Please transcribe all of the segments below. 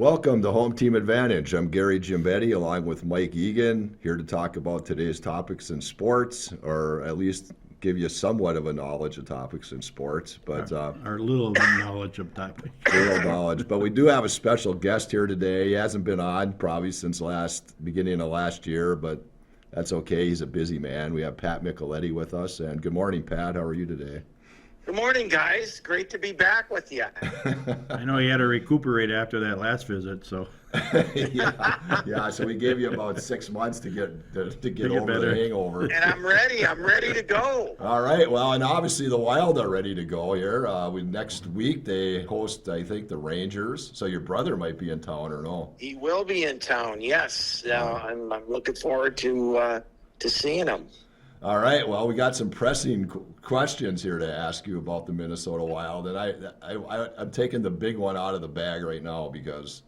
Welcome to Home Team Advantage. I'm Gary Gimbetti along with Mike Egan, here to talk about today's topics in sports, or at least give you somewhat of a knowledge of topics in sports. But Our little knowledge of topic. little knowledge. But we do have a special guest here today. He hasn't been on probably since beginning of last year, but that's okay. He's a busy man. We have Pat Micheletti with us. And good morning, Pat. How are you today? Good morning, guys. Great to be back with you. I know he had to recuperate after that last visit, so yeah. So we gave you about 6 months to get over better. the hangover. And I'm ready. I'm ready to go. All right. Well, and obviously the Wild are ready to go here. Next week they host, I think, the Rangers. So your brother might be in town, or no? He will be in town. Yes. I'm looking forward to seeing him. All right. Well, we got some pressing questions here to ask you about the Minnesota Wild, and I'm taking the big one out of the bag right now because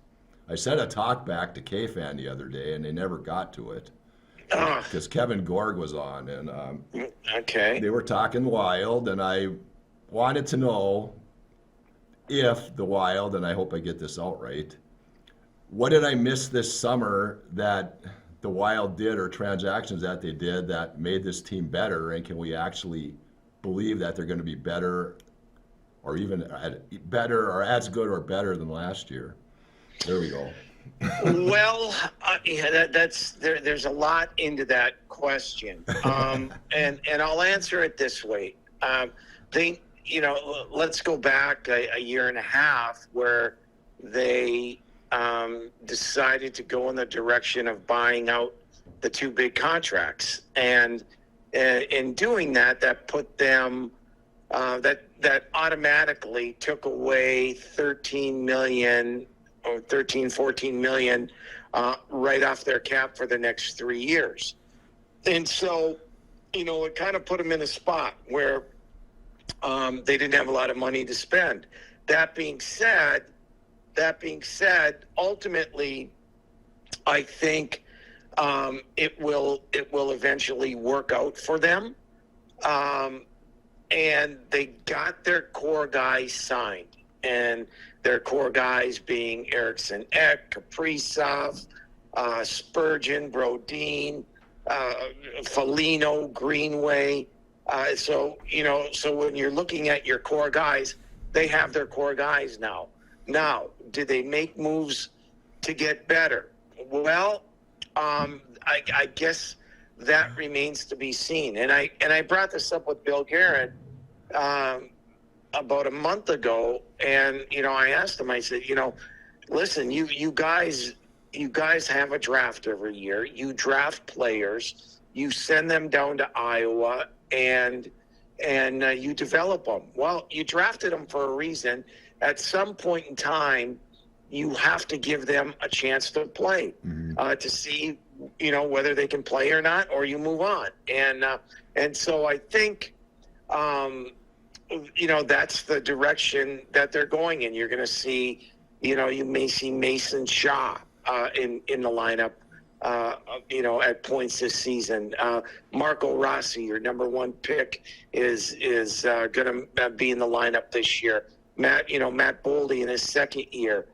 I sent a talk back to K-Fan the other day, and they never got to it because Kevin Gorg was on, and Okay. they were talking Wild, and I wanted to know if the Wild, and I hope I get this out right, what did I miss this summer that the Wild did, or transactions that they did, that made this team better, and can we actually believe that they're going to be better, or even better, or as good or better than last year? There we go. Well, yeah, there's a lot into that question, and I'll answer it this way. Let's go back a year and a half where they decided to go in the direction of buying out the two big contracts, and in doing that, that put them that automatically took away 13 million or 14 million right off their cap for the next 3 years. And so, it kind of put them in a spot where they didn't have a lot of money to spend. That being said, ultimately, I think it will eventually work out for them. And they got their core guys signed, and their core guys being Eriksson Ek, Kaprizov, Spurgeon, Brodin, Foligno, Greenway. So when you're looking at your core guys, they have their core guys now. Now, did they make moves to get better? Well, I guess that remains to be seen. And I brought this up with Bill Guerin about a month ago, and I asked him. I said, listen, you guys have a draft every year. You draft players, you send them down to Iowa, and you develop them. Well, you drafted them for a reason. At some point in time, you have to give them a chance to play, to see, whether they can play or not, or you move on. And so I think, that's the direction that they're going in. You're going to see, you may see Mason Shaw in the lineup, at points this season. Marco Rossi, your number one pick, is going to be in the lineup this year. Matt Boldy in his second year.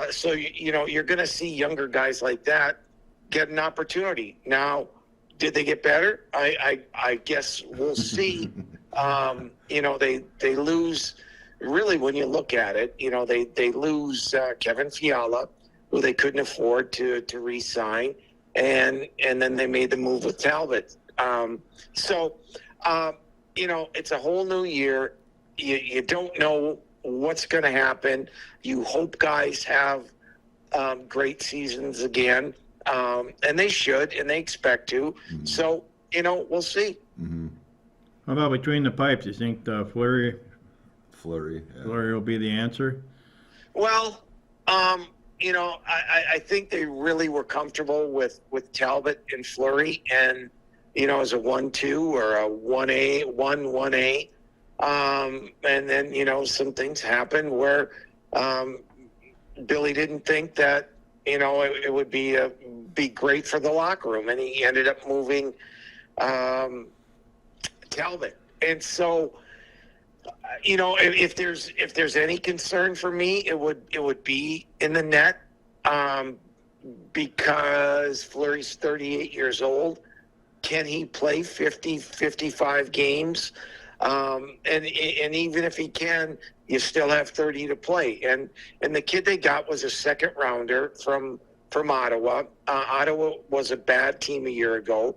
So you're going to see younger guys like that get an opportunity. Now, did they get better? I guess we'll see. They lose. Really, when you look at it, they lose Kevin Fiala, who they couldn't afford to re-sign, and then they made the move with Talbot. It's a whole new year. You don't know what's going to happen. You hope guys have great seasons again, and they should, and they expect to. Mm-hmm. So, we'll see. Mm-hmm. How about between the pipes? You think Fleury will be the answer? Well, I think they really were comfortable with Talbot and Fleury, and as a 1-2 or a 1A. And then, some things happened where Billy didn't think that, it would be great for the locker room, and he ended up moving Talbot. And so, if there's any concern for me, it would be in the net. because Fleury's 38 years old. Can he play 50, 55 games? And even if he can, you still have 30 to play. And the kid they got was a second rounder from Ottawa. Ottawa was a bad team a year ago.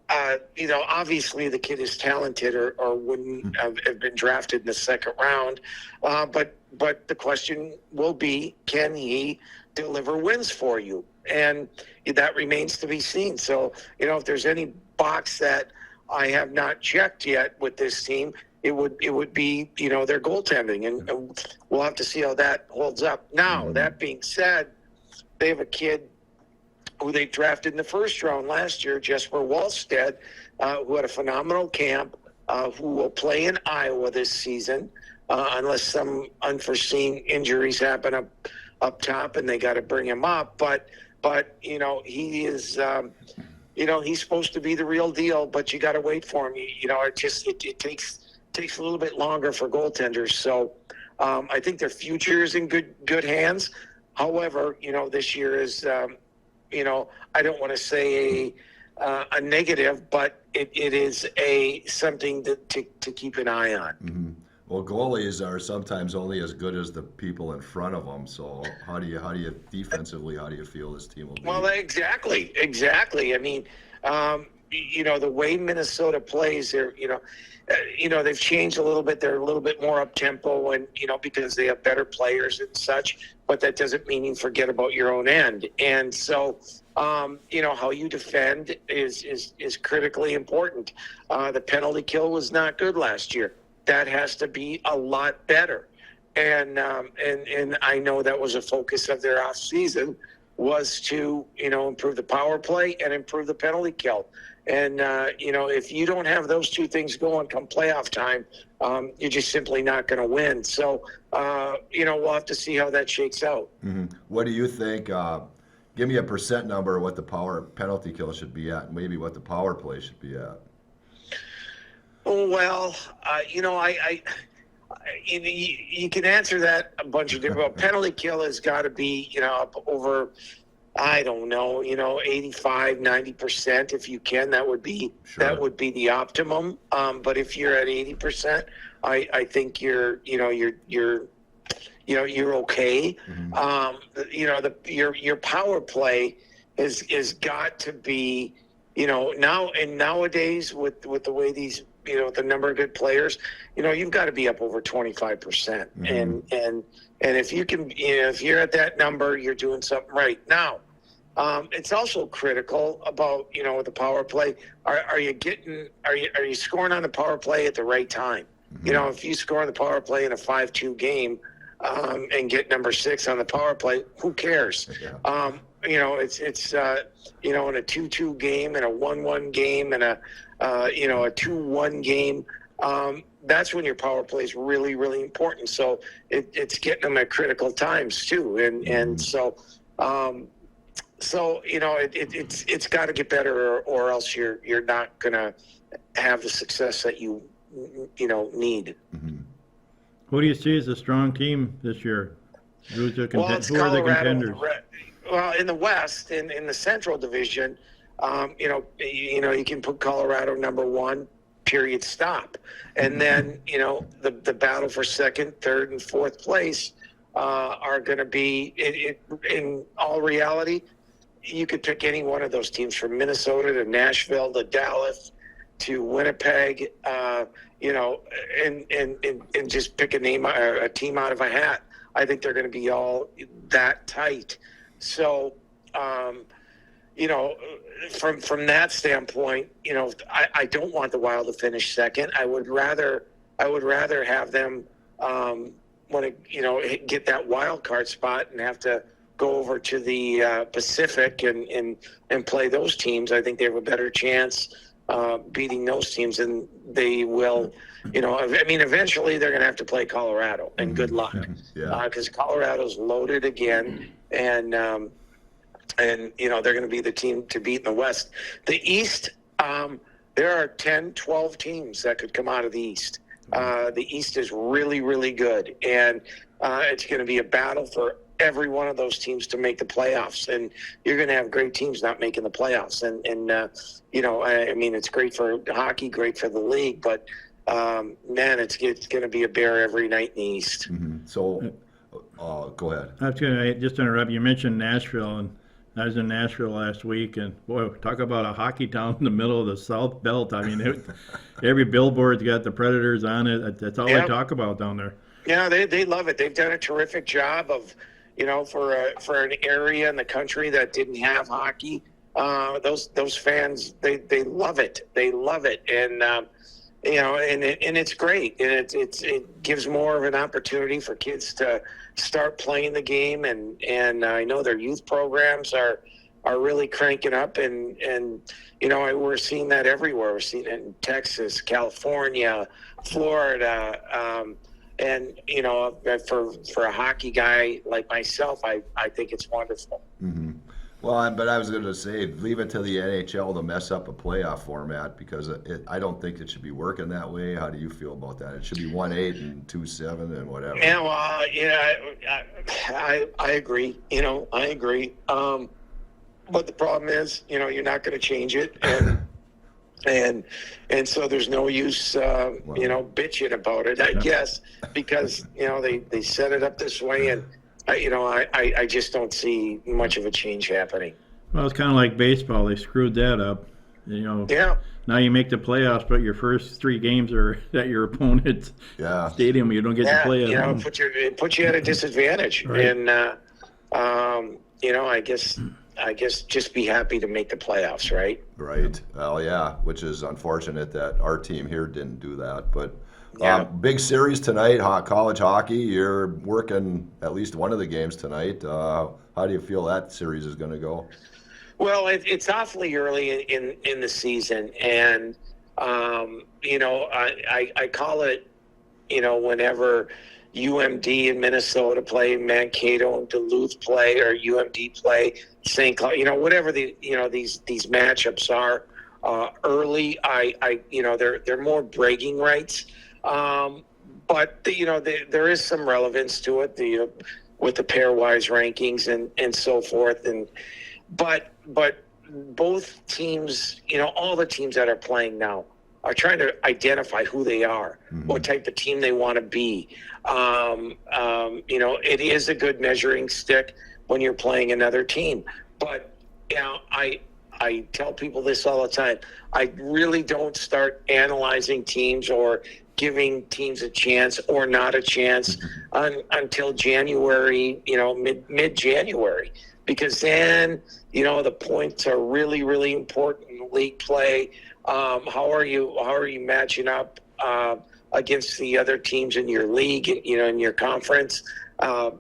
Obviously the kid is talented or wouldn't have been drafted in the second round. But the question will be, can he deliver wins for you? And that remains to be seen. So, if there's any box that I have not checked yet with this team, it would be, their goaltending. And we'll have to see how that holds up. Now, that being said, they have a kid who they drafted in the first round last year, Jesper Wallstedt, who had a phenomenal camp, who will play in Iowa this season, unless some unforeseen injuries happen up top and they got to bring him up. But he is, he's supposed to be the real deal, but you got to wait for him. It takes a little bit longer for goaltenders. So I think their future is in good hands. However, this year is, I don't want to say a negative, but it is something to keep an eye on. Mm-hmm. Well, goalies are sometimes only as good as the people in front of them. So how do you defensively, how do you feel this team will be? Well, exactly. I mean, the way Minnesota plays, they've changed a little bit. They're a little bit more up tempo, and because they have better players and such. But that doesn't mean you forget about your own end. And so, how you defend is critically important. The penalty kill was not good last year. That has to be a lot better. And I know that was a focus of their off season, was to, improve the power play and improve the penalty kill. And, if you don't have those two things going come playoff time, you're just simply not going to win. So, we'll have to see how that shakes out. Mm-hmm. What do you think? Give me a percent number of what the power penalty kill should be at, and maybe what the power play should be at. Well, you can answer that a bunch of different. Well, penalty kill has got to be, up over, I don't know, 85, 90%. If you can, that would be the optimum. But if you're at 80%, I think you're okay. Mm-hmm. Your power play is got to be, nowadays with the way these, the number of good players, you've got to be up over 25%. Mm-hmm. And if you can, if you're at that number, you're doing something right. Now, it's also critical about, the power play. Are you scoring on the power play at the right time? Mm-hmm. If you score on the power play in a 5-2 game, and get number 6 on the power play, who cares? Yeah. It's in a 2-2 game and a 1-1 game and a 2-1 game. That's when your power play is really, really important. So it's getting them at critical times too. And so it's got to get better, or else you're not going to have the success that you need. Mm-hmm. Who do you see as a strong team this year? Who are the contenders? Well, in the West, in the Central Division, you can put Colorado number 1, period, stop. And then, the battle for second, third, and fourth place are going to be, in all reality, you could pick any one of those teams, from Minnesota to Nashville to Dallas to Winnipeg, and just pick a team out of a hat. I think they're going to be all that tight. So, from that standpoint, I don't want the Wild to finish second. I would rather have them get that wild card spot and have to go over to the Pacific and play those teams. I think they have a better chance beating those teams, and they will. Eventually they're going to have to play Colorado, and good luck, because Colorado's loaded again, and they're going to be the team to beat in the West. The East, there are 10, 12 teams that could come out of the East. The East is really, really good, and it's going to be a battle for every one of those teams to make the playoffs, and you're going to have great teams not making the playoffs. And I mean, it's great for hockey, great for the league, but man, it's going to be a bear every night in the East. Mm-hmm. So, go ahead. I was going to just interrupt. You mentioned Nashville, and I was in Nashville last week, and boy, talk about a hockey town in the middle of the South Belt. I mean, every billboard's got the Predators on it. That's all they talk about down there. Yeah, they love it. They've done a terrific job of, for an area in the country that didn't have hockey. Those fans, they love it. They love it, and and it's great, and it gives more of an opportunity for kids to start playing the game, and I know their youth programs are really cranking up, and we're seeing that everywhere. We're seeing it in Texas, California, Florida, and for a hockey guy like myself, I think it's wonderful. Mm-hmm. Well, but I was going to say, leave it to the NHL to mess up a playoff format, because I don't think it should be working that way. How do you feel about that? It should be 1-8 and 2-7 and whatever. Yeah, well, I agree. I agree. But the problem is, you're not going to change it, and so there's no use, bitching about it, I guess, because they set it up this way, and I just don't see much of a change happening. Well, it's kind of like baseball. They screwed that up. Yeah. Now you make the playoffs, but your first 3 games are at your opponent's stadium. You don't get to play at home. It puts you at a disadvantage, right. And I guess just be happy to make the playoffs, right? Right. Well, yeah, which is unfortunate that our team here didn't do that, but. Yeah. Big series tonight, college hockey. You're working at least one of the games tonight. How do you feel that series is going to go? Well, it's awfully early in the season, and I call it, whenever UMD in Minnesota play, Mankato and Duluth play, or UMD play St. Cloud, whatever these matchups are early. They're more bragging rights. But there is some relevance to it, with the pairwise rankings and so forth, but both teams, all the teams that are playing now are trying to identify who they are, what type of team they want to be. It is a good measuring stick when you're playing another team, but I tell people this all the time. I really don't start analyzing teams or giving teams a chance or not a chance until January, mid-January, because then, the points are really, really important in league play. How are you matching up against the other teams in your league, in your conference, and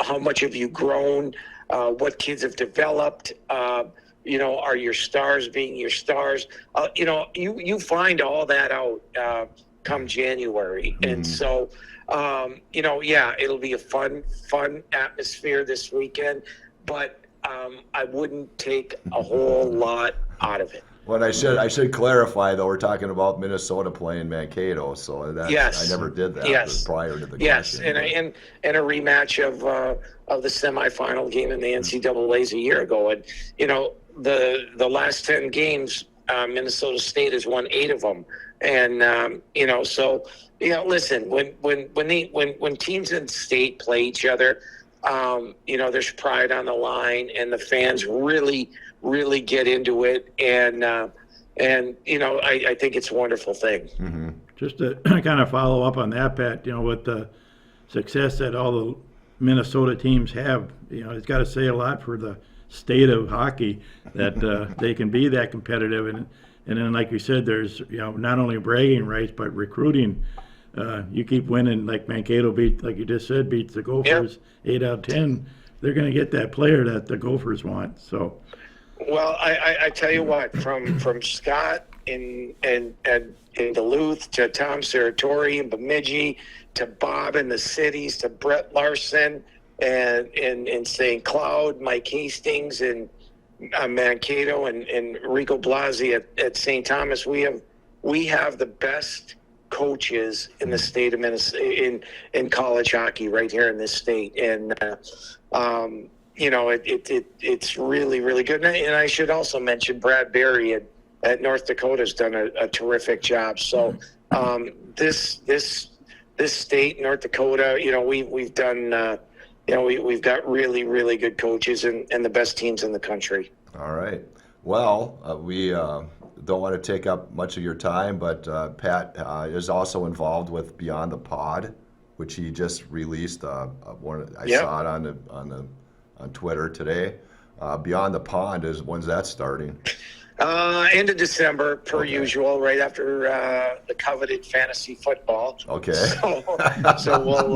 how much have you grown? What kids have developed? Are your stars being your stars? You find all that out come January. And so, it'll be a fun atmosphere this weekend, but I wouldn't take a whole lot out of it. Well, I should clarify, though, we're talking about Minnesota playing Mankato, so that's, I never did that. Yes. Prior to the yes, question. and a rematch of the semifinal game in the NCAA's a year ago, and the last 10 games, Minnesota State has won 8 of them, and listen, when teams in state play each other, there's pride on the line, and the fans really get into it, and I think it's a wonderful thing. Mm-hmm. Just to kind of follow up on that, Pat, with the success that all the Minnesota teams have, it's got to say a lot for the state of hockey that they can be that competitive, and then, like you said, there's not only bragging rights but recruiting. You keep winning, like Mankato like you just said, beats the Gophers 8 out of 10. They're going to get that player that the Gophers want. So. Well, I tell you what, from Scott in Duluth to Tom Serratori in Bemidji to Bob in the cities to Brett Larson and in St. Cloud, Mike Hastings and Mankato and Rico Blasi at St. Thomas, we have the best coaches in the state of Minnesota in college hockey right here in this state, and it's really, really good. And I should also mention Brad Berry at North Dakota has done a terrific job. So this state, North Dakota, we've done. We've got really, really good coaches and the best teams in the country. All right. Well, we don't want to take up much of your time, but Pat is also involved with Beyond the Pod, which he just released. I saw it on Twitter today. Beyond the Pond when's that starting? End of December, per usual, right after the coveted fantasy football. Okay. So we'll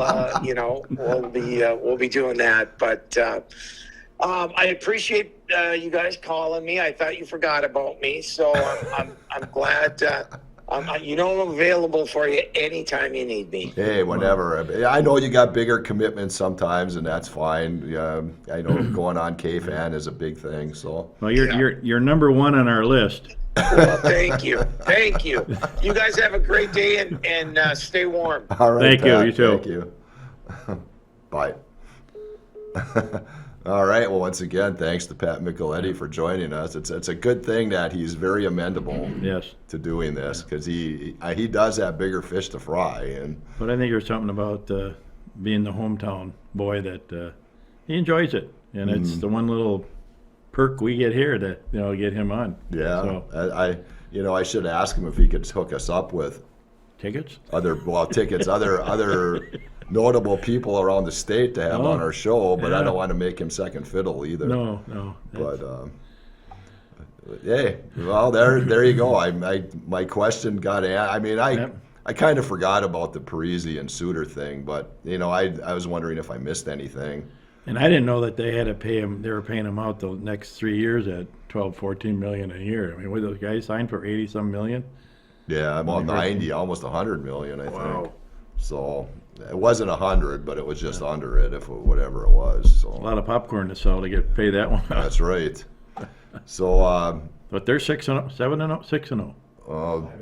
be doing that. But I appreciate you guys calling me. I thought you forgot about me, so I'm glad. I'm available for you anytime you need me. Hey, whenever. I know you got bigger commitments sometimes, and that's fine. I know going on K-Fan is a big thing. So. Well, you're number one on our list. Well, thank you. You guys have a great day and stay warm. All right. Thank you. Pat, You too. Thank you. Bye. All right. Well, once again, thanks to Pat Micheletti for joining us. It's a good thing that he's very amendable Yes. to doing this, because he does have bigger fish to fry. And But I think there's something about being the hometown boy that he enjoys it, and it's the one little perk we get here to get him on. yeah, So, I should ask him if he could hook us up with tickets? tickets, other notable people around the state to have on our show. But I yeah. don't want to make him second fiddle either. No. But hey, well, there you go. My question got. I kind of forgot about the Parisi and Suter thing, but I was wondering if I missed anything. And I didn't know that they had to pay him. They were paying him out the next 3 years at $12-14 million a year. I mean, were those guys signed for 80-some million? Yeah, about 90, almost 100 million, I think. Wow. So it wasn't 100, but it was just under it, whatever it was. So A lot of popcorn to sell to pay that one. that's right. So But they're 6-0, 7-0, 6-0. Or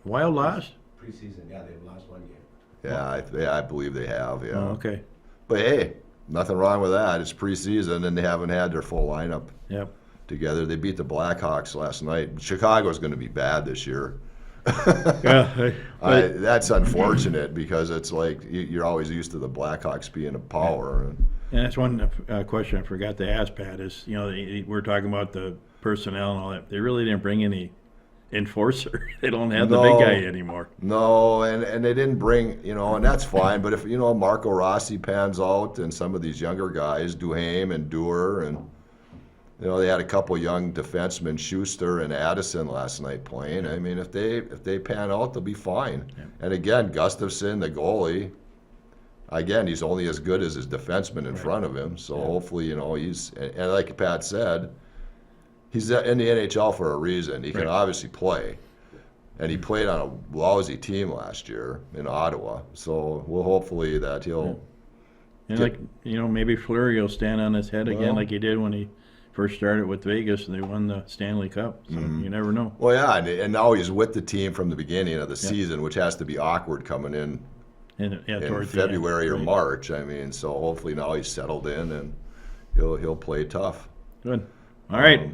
Wild lost? Preseason, yeah, they've lost one game. yeah, I believe they have. Yeah. Oh, okay. But hey, nothing wrong with that. It's preseason, and they haven't had their full lineup Yep. together. They beat the Blackhawks last night. Chicago's going to be bad this year. Yeah. That's unfortunate, because it's like you're always used to the Blackhawks being a power. And that's one question I forgot to ask, Pat, is, we're talking about the personnel and all that. They really didn't bring any enforcer. They don't have the big No. guy anymore. No, and they didn't bring, and that's fine. But if, Marco Rossi pans out, and some of these younger guys, Duhaime and Dewar, and, they had a couple young defensemen, Schuster and Addison, last night playing. I mean, if they pan out, they'll be fine. Yeah. And again, Gustafson, the goalie, again, he's only as good as his defenseman in front of him. So hopefully, he's, and like Pat said, he's in the NHL for a reason. He can obviously play. And he played on a lousy team last year in Ottawa. So we'll hopefully that he'll. And maybe Fleury will stand on his head again Well. like he did when he first started with Vegas and they won the Stanley Cup. So you never know. Well, yeah, and now he's with the team from the beginning of the season, which has to be awkward coming in And, in towards the end, February or right. March. I mean, so hopefully now he's settled in and he'll play tough. Good. All right.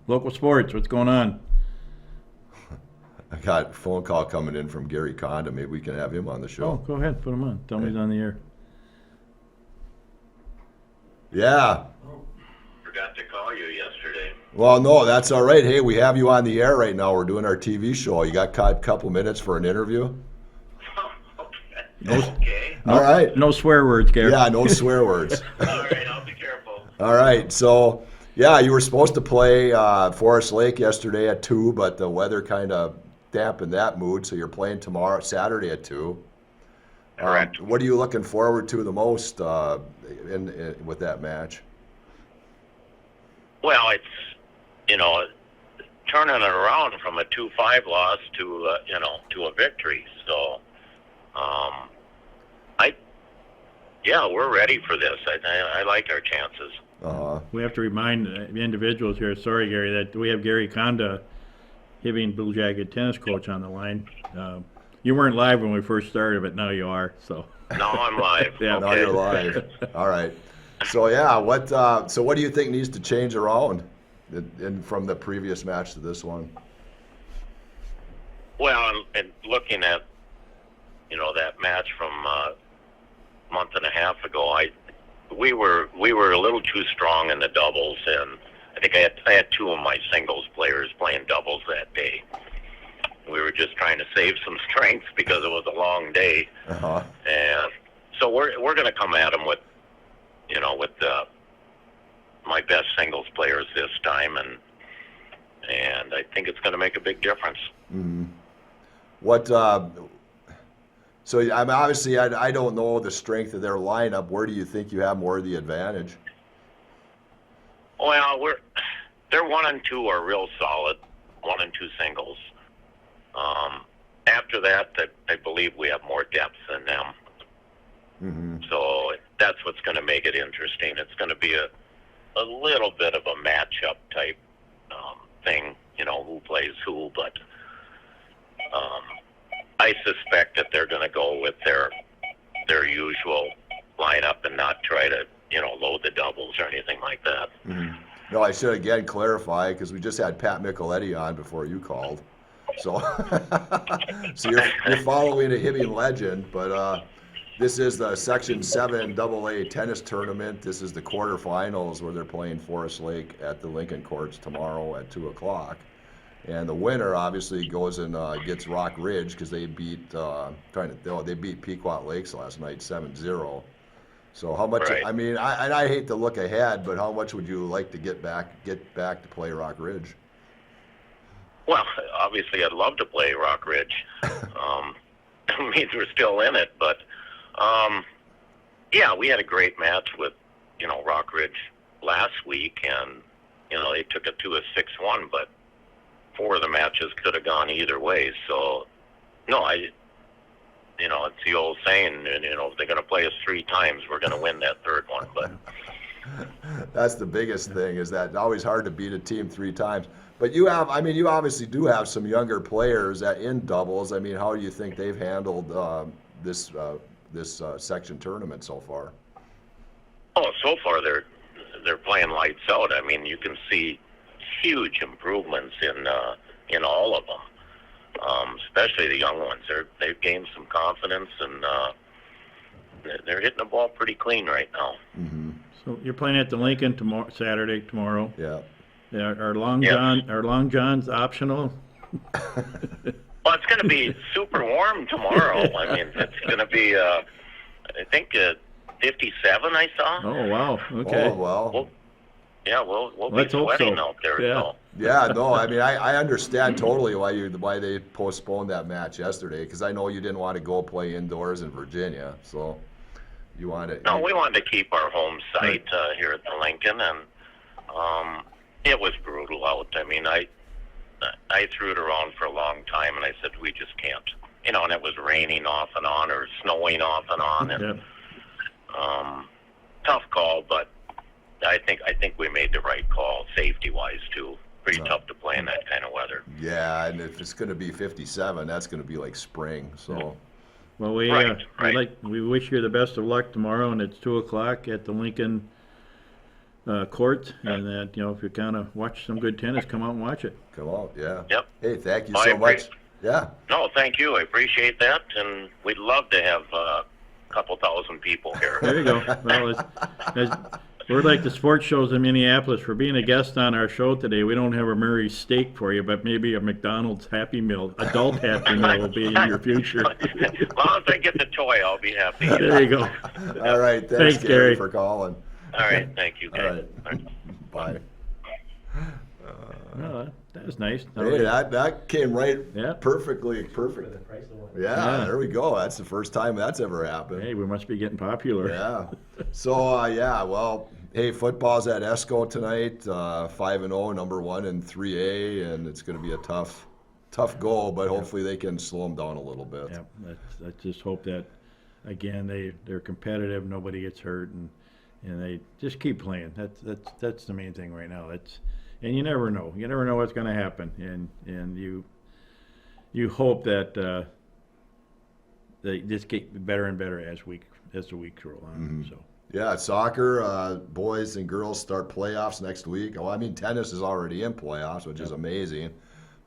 Local sports, what's going on? I got a phone call coming in from Gary Conda. Maybe we can have him on the Oh, show. go ahead, put him on. Tell me he's on the air. Yeah. Forgot to call you yesterday. Well, no, that's all right. Hey, we have you on the air right now. We're doing our TV show. You got a couple minutes for an interview? Okay. All right. No swear words, Gary. Yeah, no swear words. All right, I'll be careful. All right. So, yeah, you were supposed to play Forest Lake yesterday at 2, but the weather kind of dampened that mood. So you're playing tomorrow, Saturday at 2. Correct. What are you looking forward to the most with that match? Well, it's, turning it around from a 2-5 loss to, to a victory. So, we're ready for this. I like our chances. We have to remind the individuals here, sorry, Gary, that we have Gary Conda, Hibbing Blue Jacket tennis coach on the line. you weren't live when we first started, but now you are, so. Now I'm live. Yeah. Now Okay. you're live. All right. So yeah, what do you think needs to change around from the previous match to this one? Well, and looking at, that match from a month and a half ago, we were a little too strong in the doubles, and I think I had two of my singles players playing doubles that day. We were just trying to save some strength because it was a long day, Uh-huh. and so we're going to come at them with my best singles players this time, and I think it's going to make a big difference. What? So I'm obviously I don't know the strength of their lineup. Where do you think you have more of the advantage? Well, they're 1 and 2 are real solid, 1 and 2 singles. After that, I believe we have more depth than them. Mm-hmm. So that's what's going to make it interesting. It's going to be a little bit of a matchup type thing, who plays who, but I suspect that they're going to go with their usual lineup and not try to, load the doubles or anything like that. Mm-hmm. No, I should again clarify because we just had Pat Micheletti on before you called. So, so you're following a Hibbing legend, but this is the Section 7 AA tennis tournament. This is the quarterfinals where they're playing Forest Lake at the Lincoln Courts tomorrow at 2:00. And the winner obviously goes and gets Rock Ridge because they beat they beat Pequot Lakes last night 7-0. So how much? Right. I mean, I hate to look ahead, but how much would you like to get back to play Rock Ridge? Well, obviously, I'd love to play Rock Ridge. It means we're still in it, but yeah, we had a great match with Rock Ridge last week, and they took it to a 6-1, but 4 of the matches could have gone either way. So no, it's the old saying, if they're going to play us 3 times, we're going to win that third one. But That's the biggest thing, is that it's always hard to beat a team 3 times. But you obviously do have some younger players in doubles. I mean, how do you think they've handled this section tournament so far? so far they're playing lights out. I mean, you can see huge improvements in all of them, especially the young ones. They've gained some confidence, and they're hitting the ball pretty clean right now. Mm-hmm. So you're playing at the Lincoln Saturday, tomorrow. Yeah. Are Long Yeah. Johns optional? Well, it's going to be super warm tomorrow. I mean, it's going to be, I think, 57. I saw. Oh wow. Okay. Oh well. We'll be Let's hope sweating so. out there. Yeah. So. Yeah, no, I mean, I understand totally why they postponed that match yesterday, because I know you didn't want to go play indoors in Virginia, so you wanted. No, we wanted to keep our home site here at the Lincoln, and it was brutal out. I mean, I threw it around for a long time, and I said we just can't. And it was raining off and on, or snowing off and on, and tough call, but I think we made the right call, safety-wise too. Pretty tough to play in that kind of weather. Yeah, and if it's going to be 57, that's going to be like spring. So, Well, we Right. we wish you the best of luck tomorrow, and it's 2:00 at the Lincoln court, and that if you kind of watch some good tennis, come out and watch it. come out, yeah. Yep. Hey, thank you I so much. appreciate- Yeah. No, thank you. I appreciate that, and we'd love to have a couple thousand people here. There you go. Well, we're like the sports shows in Minneapolis. For being a guest on our show today, we don't have a Murray steak for you, but maybe a McDonald's Happy Meal, adult Happy Meal will be in your future. As long as I get the toy, I'll be happy. There you go. All right. Thanks, Gary, Gary. for calling. All right, thank you, All guys. right. Bye. Well, that was nice. Hey, that came right Yeah. perfectly. For Perfect. the price of one. Yeah, Yeah. there we go. That's the first time that's ever happened. Hey, we must be getting popular. Yeah. So, well, hey, football's at Esco tonight, 5-0, number 1 in 3A, and it's going to be a tough goal, but hopefully they can slow them down a little bit. Yeah, let's just hope that, again, they're competitive, nobody gets hurt, and they just keep playing. That's the main thing right now. And you never know. You never know what's going to happen, and you hope that they just get better and better as the weeks roll on. So Yeah, soccer, boys and girls start playoffs next week. Well, I mean, tennis is already in playoffs, which is amazing.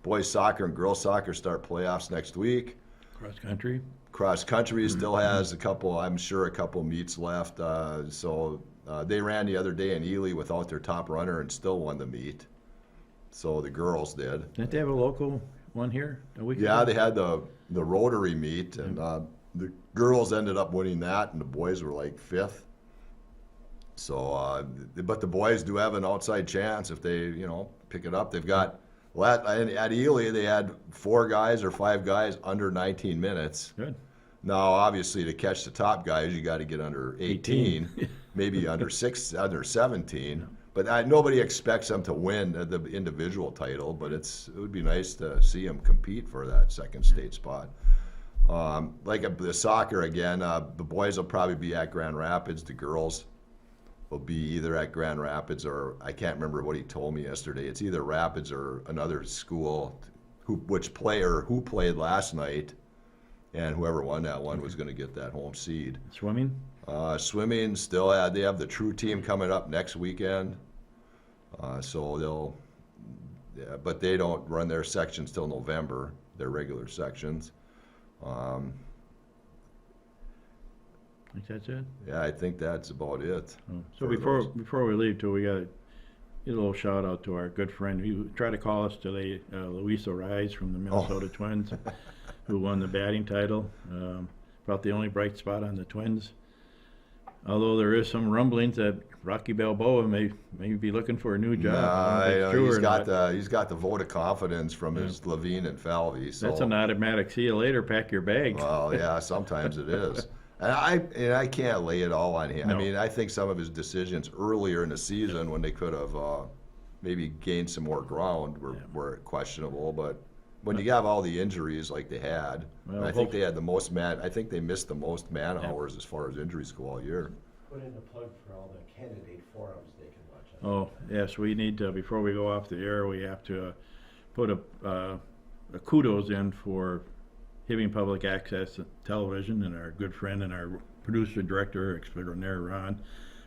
Boys soccer and girls soccer start playoffs next week. cross country. Cross country still has a couple meets left. So they ran the other day in Ely without their top runner and still won the meet. So the girls did. Didn't they have a local one here a week Yeah, ago? they had the Rotary meet, and the girls ended up winning that, and the boys were like fifth. So, but the boys do have an outside chance if they, pick it up. They've got, well, at Ely, they had 4 guys or 5 guys under 19 minutes. Good. Now, obviously, to catch the top guys, you got to get under 18, maybe under 17. But nobody expects them to win the individual title. But it would be nice to see them compete for that second state spot. The soccer again, the boys will probably be at Grand Rapids. The girls will be either at Grand Rapids or I can't remember what he told me yesterday. It's either Rapids or another school who played last night, and whoever won that one was going to get that home seed. Swimming. Swimming they have the true team coming up next weekend, so but they don't run their sections till November, their regular sections. I think that's it. Yeah, I think that's about it. So for before we leave, too, we got to get a little shout out to our good friend who tried to call us today, Luis Rise from the Minnesota Twins, who won the batting title. About the only bright spot on the Twins. Although there is some rumblings that Rocky Balboa may be looking for a new job. I don't know if it's true he's or got not. He's got the vote of confidence from his Levine and Falvey. So. That's an automatic. See you later. Pack your bags. Well, yeah, sometimes it is. And I can't lay it all on him. No. I mean, I think some of his decisions earlier in the season when they could have maybe gained some more ground were questionable. But when you have all the injuries like they had, Well, I think they had the most I think they missed the most man hours as far as injuries go all year. Put in a plug for all the candidate forums they can watch. Oh, yes, we need to, before we go off the air, we have to put a kudos in for Hibbing Public Access Television and our good friend and our producer, director extraordinaire, Ron,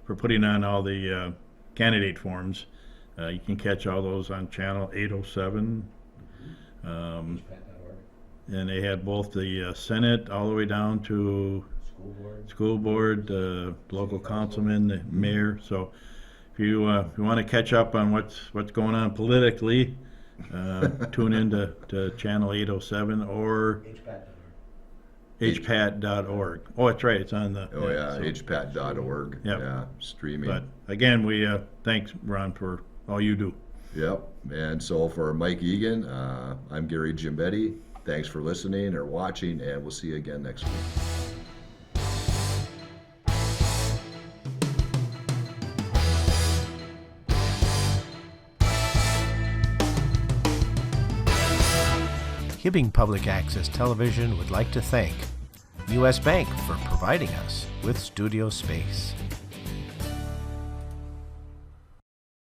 for putting on all the candidate forms. You can catch all those on channel 807. HPAT.org, And they had both the Senate all the way down to school board. local councilman, the mayor. So if you want to catch up on what's going on politically, tune in to channel 807 or hpat.org. Oh, that's right. It's on the. HPAT.org. Yep. Yeah, streaming. But again, we thanks, Ron, for all you do. Yep. And so for Mike Egan, I'm Gary Gimbetti. Thanks for listening or watching, and we'll see you again next week. Hibbing Public Access Television would like to thank U.S. Bank for providing us with studio space.